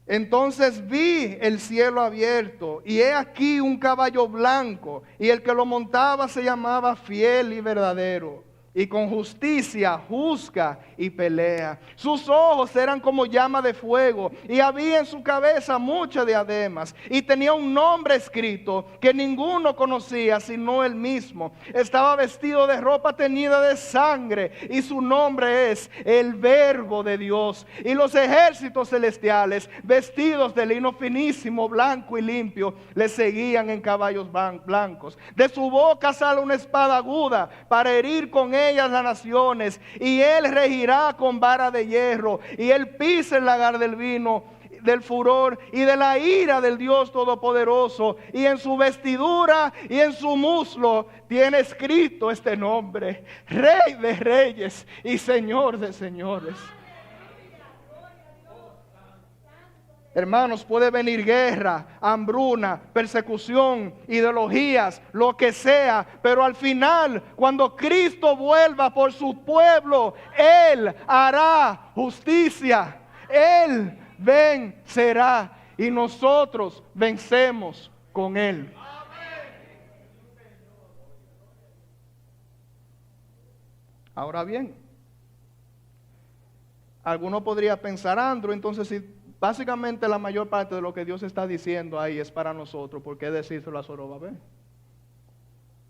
entonces vi el cielo abierto, y he aquí un caballo blanco, y el que lo montaba se llamaba Fiel y Verdadero, y con justicia juzga y pelea. Sus ojos eran como llama de fuego, y había en su cabeza muchas diademas, y tenía un nombre escrito que ninguno conocía sino él mismo. Estaba vestido de ropa teñida de sangre, y su nombre es el Verbo de Dios. Y los ejércitos celestiales, vestidos de lino finísimo, blanco y limpio, le seguían en caballos blancos. De su boca sale una espada aguda para herir con ellas las naciones, y él regirá con vara de hierro, y él pisa el lagar del vino del furor y de la ira del Dios Todopoderoso, y en su vestidura y en su muslo tiene escrito este nombre: Rey de Reyes y Señor de Señores. Hermanos, puede venir guerra, hambruna, persecución, ideologías, lo que sea, pero al final, cuando Cristo vuelva por su pueblo, Él hará justicia, Él vencerá, y nosotros vencemos con Él. Ahora bien, alguno podría pensar: Andrew, entonces si básicamente la mayor parte de lo que Dios está diciendo ahí es para nosotros, ¿por qué decírselo a Zorobabel?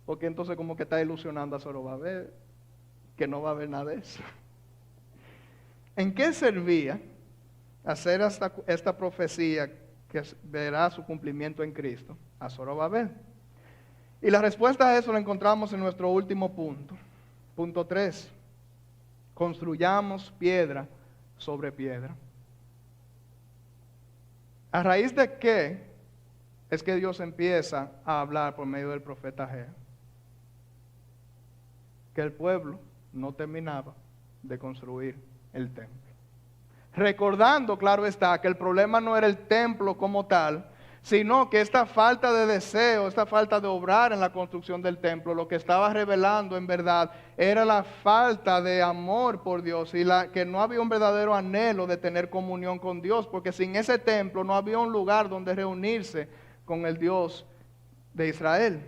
Porque entonces como que está ilusionando a Zorobabel que no va a haber nada de eso. ¿En qué servía hacer esta profecía que verá su cumplimiento en Cristo a Zorobabel? Y la respuesta a eso la encontramos en nuestro último punto. Punto 3. Construyamos piedra sobre piedra. ¿A raíz de qué es que Dios empieza a hablar por medio del profeta Ageo? Que el pueblo no terminaba de construir el templo. Recordando, claro está, que el problema no era el templo como tal, sino que esta falta de deseo, esta falta de obrar en la construcción del templo, lo que estaba revelando en verdad era la falta de amor por Dios, y que no había un verdadero anhelo de tener comunión con Dios, porque sin ese templo no había un lugar donde reunirse con el Dios de Israel.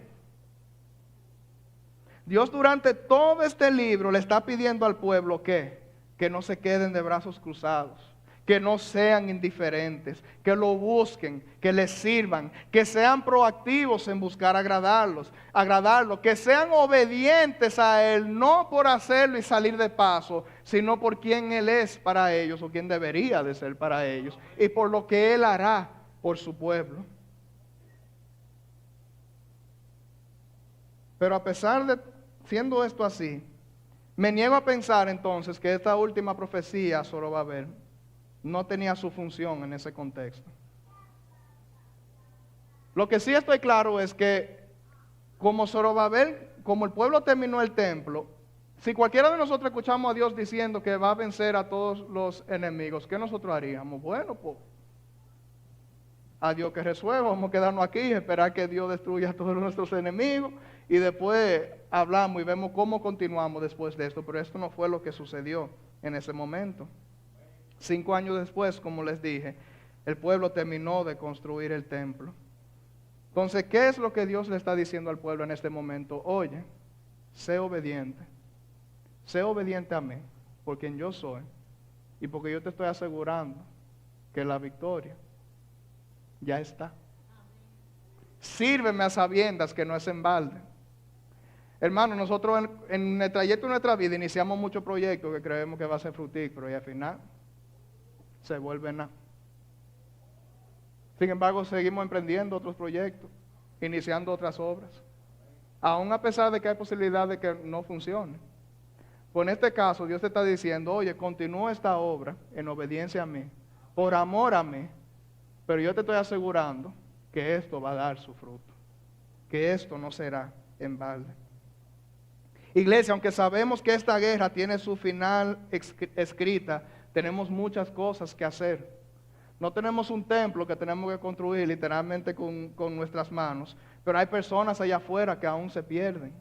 Dios durante todo este libro le está pidiendo al pueblo que no se queden de brazos cruzados, que no sean indiferentes, que lo busquen, que les sirvan, que sean proactivos en buscar agradarlo, que sean obedientes a Él, no por hacerlo y salir de paso, sino por quien Él es para ellos, o quien debería de ser para ellos, y por lo que Él hará por su pueblo. Pero a pesar de siendo esto así, me niego a pensar entonces que esta última profecía a Zorobabel no tenía su función en ese contexto. Lo que sí estoy claro es que como Zorobabel, como el pueblo terminó el templo, si cualquiera de nosotros escuchamos a Dios diciendo que va a vencer a todos los enemigos, ¿qué nosotros haríamos? Bueno, pues a Dios que resuelva, vamos a quedarnos aquí y esperar que Dios destruya a todos nuestros enemigos, y después hablamos y vemos cómo continuamos después de esto. Pero esto no fue lo que sucedió en ese momento. 5 años después, como les dije, el pueblo terminó de construir el templo. Entonces, ¿qué es lo que Dios le está diciendo al pueblo en este momento? Oye, sé obediente a mí, por quien yo soy, y porque yo te estoy asegurando que la victoria ya está. Sírveme a sabiendas que no es en balde. Hermano, nosotros en el trayecto de nuestra vida iniciamos muchos proyectos que creemos que va a ser fructífero y al final se vuelve nada. Sin embargo, seguimos emprendiendo otros proyectos, iniciando otras obras, aún a pesar de que hay posibilidad de que no funcione. Pues en este caso, Dios te está diciendo, oye, continúa esta obra en obediencia a mí, por amor a mí, pero yo te estoy asegurando que esto va a dar su fruto, que esto no será en balde. Iglesia, aunque sabemos que esta guerra tiene su final escrita, tenemos muchas cosas que hacer. No tenemos un templo que tenemos que construir literalmente con nuestras manos, pero hay personas allá afuera que aún se pierden.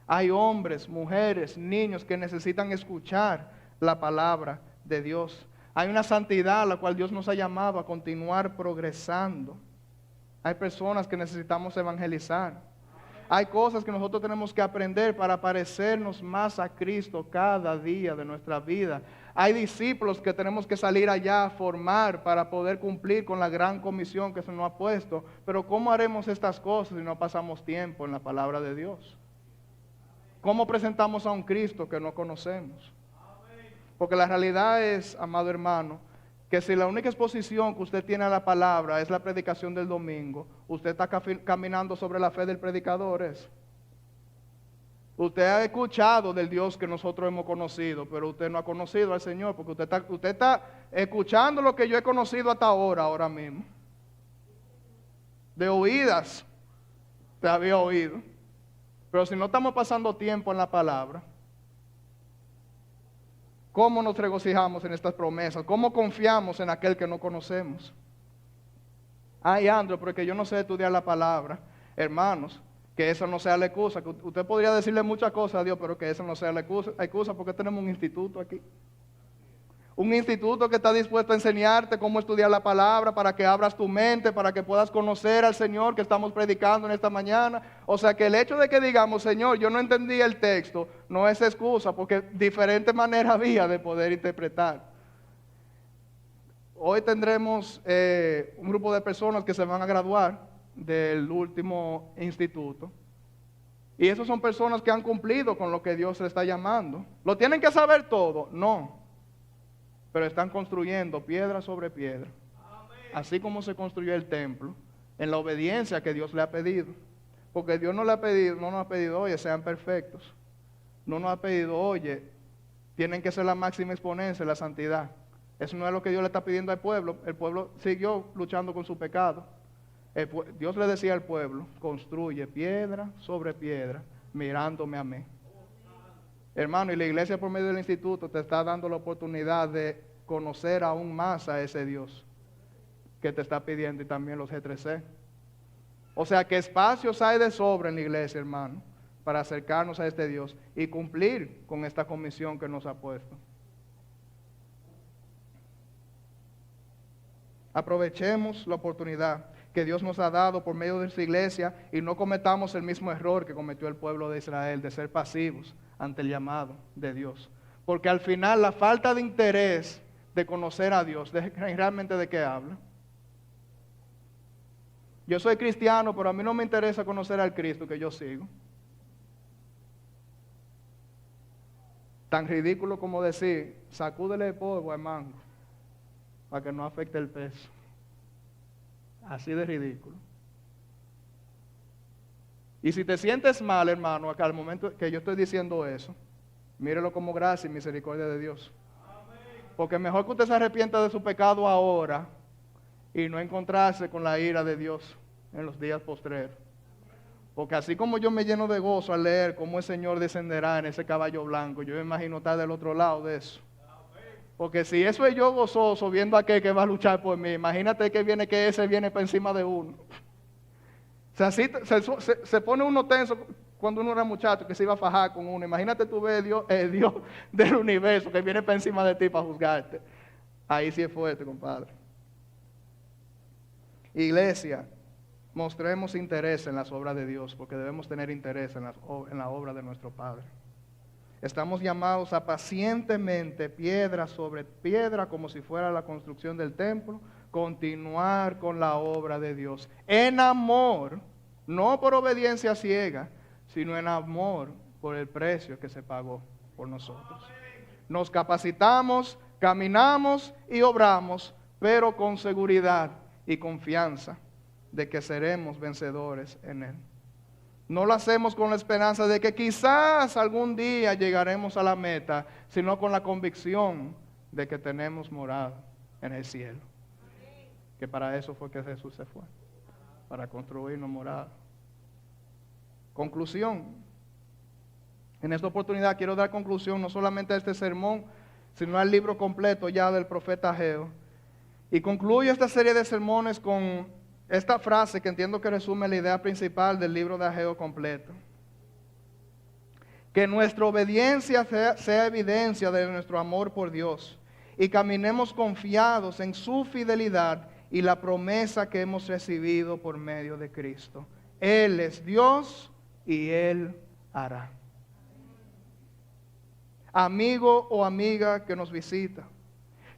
Hay hombres, mujeres, niños que necesitan escuchar la palabra de Dios. Hay una santidad a la cual Dios nos ha llamado a continuar progresando. Hay personas que necesitamos evangelizar. Hay cosas que nosotros tenemos que aprender para parecernos más a Cristo cada día de nuestra vida. Hay discípulos que tenemos que salir allá a formar para poder cumplir con la gran comisión que se nos ha puesto. Pero ¿cómo haremos estas cosas si no pasamos tiempo en la palabra de Dios? ¿Cómo presentamos a un Cristo que no conocemos? Porque la realidad es, amado hermano, que si la única exposición que usted tiene a la palabra es la predicación del domingo, usted está caminando sobre la fe del predicador. Usted ha escuchado del Dios que nosotros hemos conocido, pero usted no ha conocido al Señor, porque usted está escuchando lo que yo he conocido hasta ahora mismo. De oídas te había oído, pero si no estamos pasando tiempo en la palabra, ¿cómo nos regocijamos en estas promesas? ¿Cómo confiamos en aquel que no conocemos? Ay, Andrew, porque yo no sé estudiar la palabra. Hermanos, que esa no sea la excusa. Que usted podría decirle muchas cosas a Dios, pero que esa no sea la excusa, porque tenemos un instituto aquí. Un instituto que está dispuesto a enseñarte cómo estudiar la palabra, para que abras tu mente, para que puedas conocer al Señor que estamos predicando en esta mañana. O sea que el hecho de que digamos, Señor, yo no entendí el texto, no es excusa, porque diferentes maneras había de poder interpretar. Hoy tendremos un grupo de personas que se van a graduar del último instituto. Y esos son personas que han cumplido con lo que Dios les está llamando. ¿Lo tienen que saber todo? No. Pero están construyendo piedra sobre piedra. Así como se construyó el templo, en la obediencia que Dios le ha pedido. Porque Dios no nos ha pedido, oye, sean perfectos. No nos ha pedido, oye, tienen que ser la máxima exponencia de la santidad. Eso no es lo que Dios le está pidiendo al pueblo. El pueblo siguió luchando con su pecado. Dios le decía al pueblo, construye piedra sobre piedra, mirándome a mí. Hermano, y la iglesia por medio del instituto te está dando la oportunidad de conocer aún más a ese Dios que te está pidiendo, y también los G3C. O sea que espacios hay de sobra en la iglesia, hermano, para acercarnos a este Dios y cumplir con esta comisión que nos ha puesto. Aprovechemos la oportunidad que Dios nos ha dado por medio de su iglesia y no cometamos el mismo error que cometió el pueblo de Israel, de ser pasivos ante el llamado de Dios. Porque al final la falta de interés de conocer a Dios, realmente ¿de qué habla? Yo soy cristiano, pero a mí no me interesa conocer al Cristo que yo sigo. Tan ridículo como decir, sacúdele el polvo al mango, para que no afecte el peso. Así de ridículo. Y si te sientes mal, hermano, acá al momento que yo estoy diciendo eso, mírelo como gracia y misericordia de Dios. Porque mejor que usted se arrepienta de su pecado ahora y no encontrarse con la ira de Dios en los días postreros. Porque así como yo me lleno de gozo al leer cómo el Señor descenderá en ese caballo blanco, yo me imagino estar del otro lado de eso. Porque si eso es yo gozoso viendo a aquel que va a luchar por mí, imagínate que ese viene para encima de uno. O sea, así se pone uno tenso cuando uno era muchacho que se iba a fajar con uno. Imagínate tú ver el Dios del universo que viene para encima de ti para juzgarte. Ahí sí es fuerte, compadre. Iglesia, mostremos interés en las obras de Dios, porque debemos tener interés en la obra de nuestro Padre. Estamos llamados a pacientemente, piedra sobre piedra, como si fuera la construcción del templo, continuar con la obra de Dios. En amor, no por obediencia ciega, sino en amor por el precio que se pagó por nosotros. Nos capacitamos, caminamos y obramos, pero con seguridad y confianza de que seremos vencedores en Él. No lo hacemos con la esperanza de que quizás algún día llegaremos a la meta, sino con la convicción de que tenemos morada en el cielo. Que para eso fue que Jesús se fue, para construirnos morada. Conclusión. En esta oportunidad quiero dar conclusión no solamente a este sermón, sino al libro completo ya del profeta Ageo. Y concluyo esta serie de sermones con esta frase que entiendo que resume la idea principal del libro de Ageo completo. Que nuestra obediencia sea evidencia de nuestro amor por Dios y caminemos confiados en su fidelidad y la promesa que hemos recibido por medio de Cristo. Él es Dios y Él hará. Amigo o amiga que nos visita,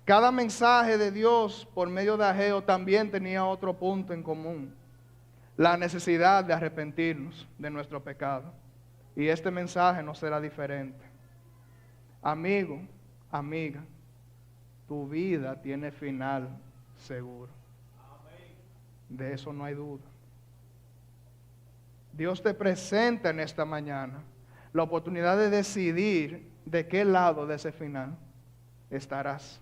cada mensaje de Dios por medio de Ageo también tenía otro punto en común: la necesidad de arrepentirnos de nuestro pecado. Y este mensaje no será diferente. Amigo, amiga, tu vida tiene final seguro. De eso no hay duda. Dios te presenta en esta mañana la oportunidad de decidir de qué lado de ese final estarás.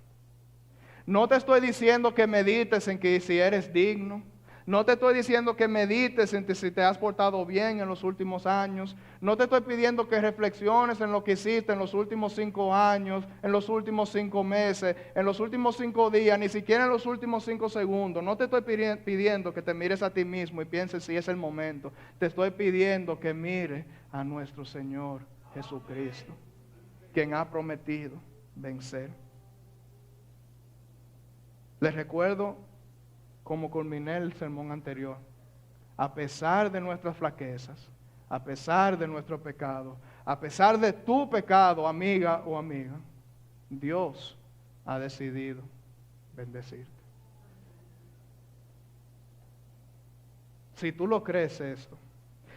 No te estoy diciendo que medites en que si eres digno. No te estoy diciendo que medites en si te has portado bien en los últimos años. No te estoy pidiendo que reflexiones en lo que hiciste en los últimos 5 años, en los últimos 5 meses, en los últimos 5 días, ni siquiera en los últimos 5 segundos. No te estoy pidiendo que te mires a ti mismo y pienses si es el momento. Te estoy pidiendo que mires a nuestro Señor Jesucristo, quien ha prometido vencer. Les recuerdo cómo culminé el sermón anterior. A pesar de nuestras flaquezas, a pesar de nuestro pecado, a pesar de tu pecado, amiga o amiga, Dios ha decidido bendecirte. Si tú lo crees esto,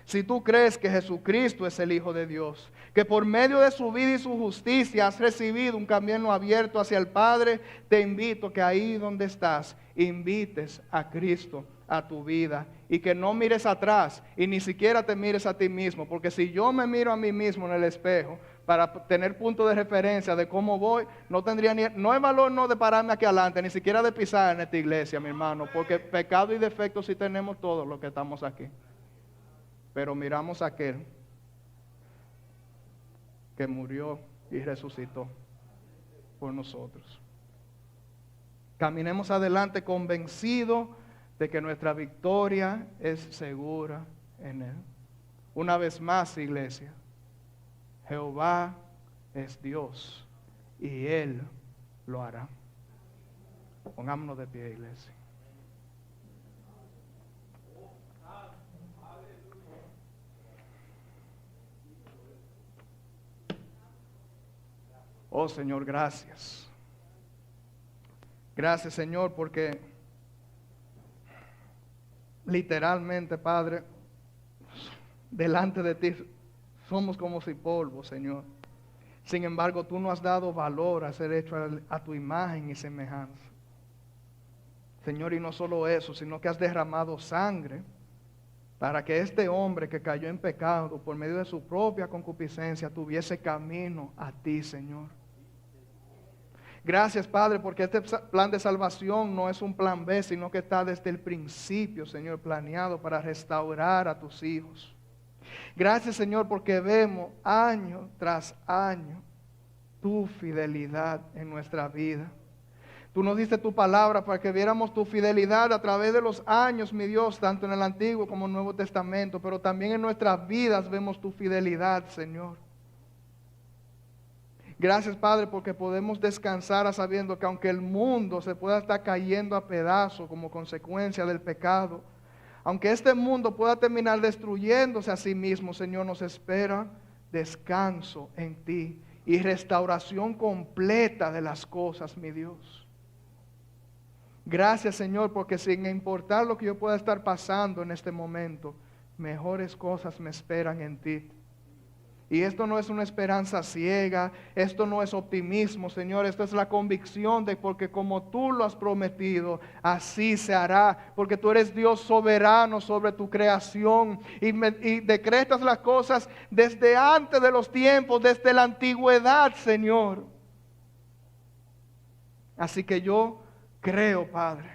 si tú crees que Jesucristo es el Hijo de Dios, que por medio de su vida y su justicia has recibido un camino abierto hacia el Padre, te invito que ahí donde estás, invites a Cristo a tu vida y que no mires atrás y ni siquiera te mires a ti mismo, porque si yo me miro a mí mismo en el espejo para tener punto de referencia de cómo voy, no hay valor no de pararme aquí adelante, ni siquiera de pisar en esta iglesia, mi hermano, porque pecado y defecto sí tenemos todos los que estamos aquí. Pero miramos a aquel que murió y resucitó por nosotros. Caminemos adelante convencidos de que nuestra victoria es segura en Él. Una vez más, iglesia, Jehová es Dios y Él lo hará. Pongámonos de pie, iglesia. Oh Señor, gracias. Gracias, Señor, porque literalmente, Padre, delante de ti somos como si polvo, Señor. Sin embargo, tú nos has dado valor a ser hecho a tu imagen y semejanza. Señor, y no solo eso, sino que has derramado sangre para que este hombre que cayó en pecado por medio de su propia concupiscencia tuviese camino a ti, Señor. Gracias, Padre, porque este plan de salvación no es un plan B, sino que está desde el principio, Señor, planeado para restaurar a tus hijos. Gracias, Señor, porque vemos año tras año tu fidelidad en nuestra vida. Tú nos diste tu palabra para que viéramos tu fidelidad a través de los años, mi Dios, tanto en el Antiguo como en el Nuevo Testamento, pero también en nuestras vidas vemos tu fidelidad, Señor. Gracias, Padre, porque podemos descansar sabiendo que aunque el mundo se pueda estar cayendo a pedazos como consecuencia del pecado, aunque este mundo pueda terminar destruyéndose a sí mismo, Señor, nos espera descanso en ti y restauración completa de las cosas, mi Dios. Gracias, Señor, porque sin importar lo que yo pueda estar pasando en este momento, mejores cosas me esperan en ti. Y esto no es una esperanza ciega, esto no es optimismo, Señor, esto es la convicción de porque como tú lo has prometido, así se hará, porque tú eres Dios soberano sobre tu creación y decretas las cosas desde antes de los tiempos, desde la antigüedad, Señor. Así que yo creo, Padre.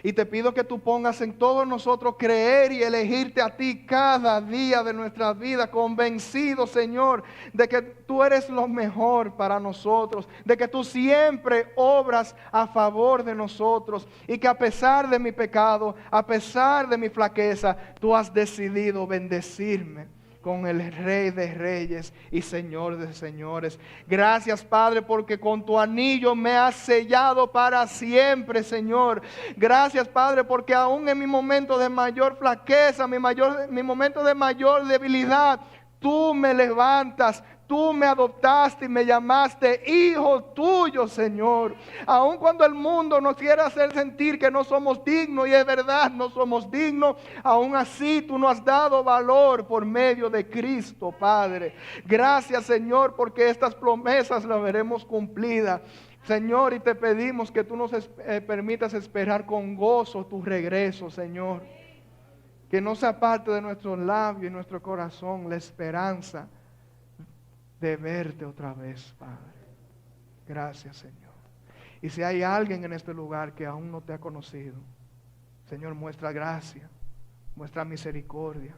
Y te pido que tú pongas en todos nosotros creer y elegirte a ti cada día de nuestra vida, convencido, Señor, de que tú eres lo mejor para nosotros, de que tú siempre obras a favor de nosotros y que a pesar de mi pecado, a pesar de mi flaqueza, tú has decidido bendecirme con el Rey de Reyes y Señor de Señores. Gracias, Padre, porque con tu anillo me has sellado para siempre, Señor. Gracias, Padre, porque aún en mi momento de mayor flaqueza, mi momento de mayor debilidad, tú me levantas. Tú me adoptaste y me llamaste hijo tuyo, Señor. Aun cuando el mundo nos quiere hacer sentir que no somos dignos, y es verdad, no somos dignos, aún así tú nos has dado valor por medio de Cristo, Padre. Gracias, Señor, porque estas promesas las veremos cumplidas. Señor, y te pedimos que tú nos permitas esperar con gozo tu regreso, Señor. Que no sea parte de nuestros labios y nuestro corazón la esperanza de verte otra vez, Padre. Gracias, Señor. Y si hay alguien en este lugar que aún no te ha conocido, Señor, muestra gracia, muestra misericordia.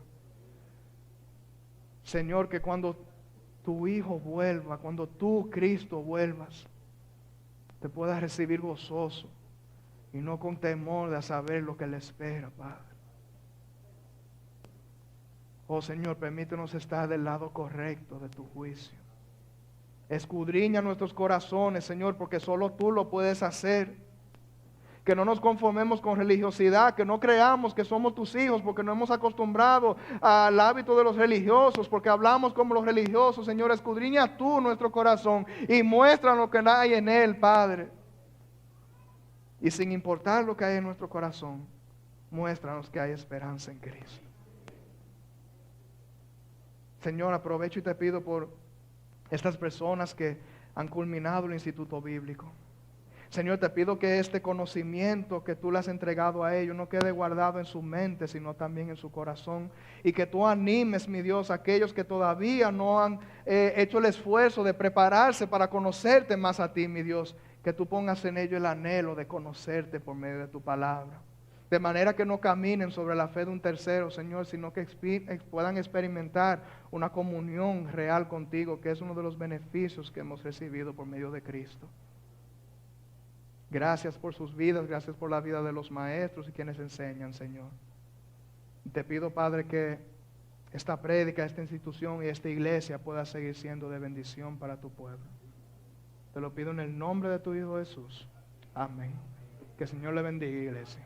Señor, que cuando tu Hijo vuelva, cuando tú, Cristo, vuelvas, te puedas recibir gozoso y no con temor de saber lo que le espera, Padre. Oh Señor, permítenos estar del lado correcto de tu juicio. Escudriña nuestros corazones, Señor, porque solo tú lo puedes hacer. Que no nos conformemos con religiosidad, que no creamos que somos tus hijos, porque no hemos acostumbrado al hábito de los religiosos, porque hablamos como los religiosos. Señor, escudriña tú nuestro corazón y muestra lo que hay en él, Padre. Y sin importar lo que hay en nuestro corazón, muéstranos que hay esperanza en Cristo. Señor, aprovecho y te pido por estas personas que han culminado el instituto bíblico. Señor, te pido que este conocimiento que tú le has entregado a ellos no quede guardado en su mente, sino también en su corazón. Y que tú animes, mi Dios, a aquellos que todavía no han hecho el esfuerzo de prepararse para conocerte más a ti, mi Dios. Que tú pongas en ellos el anhelo de conocerte por medio de tu palabra. De manera que no caminen sobre la fe de un tercero, Señor, sino que puedan experimentar una comunión real contigo, que es uno de los beneficios que hemos recibido por medio de Cristo. Gracias por sus vidas, gracias por la vida de los maestros y quienes enseñan, Señor. Te pido, Padre, que esta prédica, esta institución y esta iglesia pueda seguir siendo de bendición para tu pueblo. Te lo pido en el nombre de tu Hijo Jesús. Amén. Que el Señor le bendiga, iglesia.